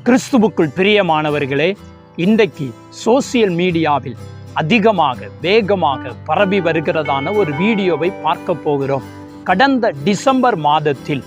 கிறிஸ்துவுக்குள் பிரியமானவர்களே, இன்றைக்கு சோசியல் மீடியாவில் அதிகமாக வேகமாக பரவி வருகிறதான ஒரு வீடியோவை பார்க்க போகிறோம். கடந்த டிசம்பர் மாதத்தில்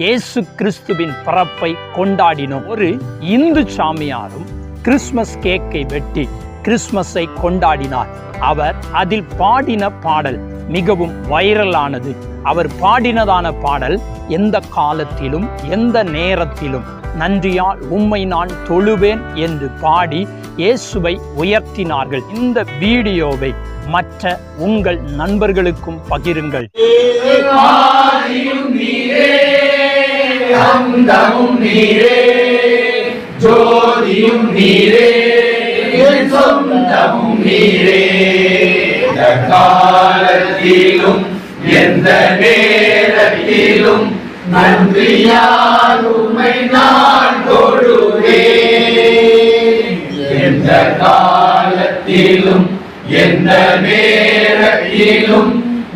இயேசு கிறிஸ்துவின் பிறப்பை கொண்டாடினோம். ஒரு இந்து சாமியாரும் கிறிஸ்மஸ் கேக்கை வெட்டி கிறிஸ்மஸை கொண்டாடினார். அவர் அதில் பாடின பாடல் மிகவும் வைரலானது. அவர் பாடினதான பாடல், எந்த காலத்திலும் எந்த நேரத்திலும் நன்றியால் உம்மை நான் தொழுவேன் என்று பாடி இயேசுவை உயர்த்தினார்கள். இந்த வீடியோவை மற்ற உங்கள் நண்பர்களுக்கும் பகிருங்கள். காலத்திலும் எந்த நேரத்திலும் நன்றியால் உம்மை நான் தொழுவேன். எந்த காலத்திலும் எந்த நேரத்திலும்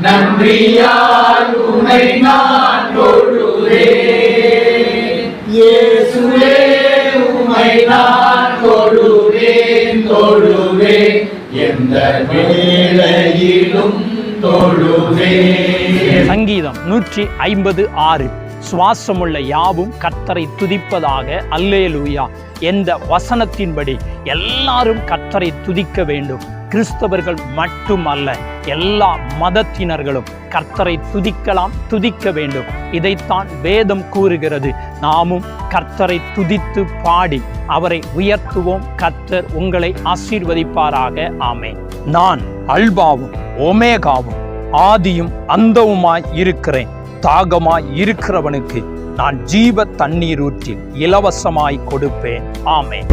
நன்றியால் உம்மை நான் தொழுவேன். இயேசுவே உம்மை நான் தொழுவேன் தொழுவேன், எந்த வேளையிலும் தொழுவேன். சங்கீதம் 156 சுவாசமுள்ள யாவும் கர்த்தரை துதிப்பதாக அல்லேலூயா என்ற வசனத்தின்படி எல்லாரும் கர்த்தரை துதிக்க வேண்டும். கிறிஸ்தவர்கள் மட்டுமல்ல, எல்லா மதத்தினர்களும் கர்த்தரை துதிக்கலாம், துதிக்க வேண்டும். இதைத்தான் வேதம் கூறுகிறது. நாமும் கர்த்தரை துதித்து பாடி அவரை உயர்த்துவோம். கர்த்தர் உங்களை ஆசீர்வதிப்பாராக. ஆமென். நான் அல்பாவும் ஒமேகாவும் ஆதியும் அந்தவுமாய் இருக்கிறேன். தாகமாய் இருக்கிறவனுக்கு நான் ஜீவ தண்ணீர் ஊற்றி இலவசமாய் கொடுப்பேன். ஆமென்.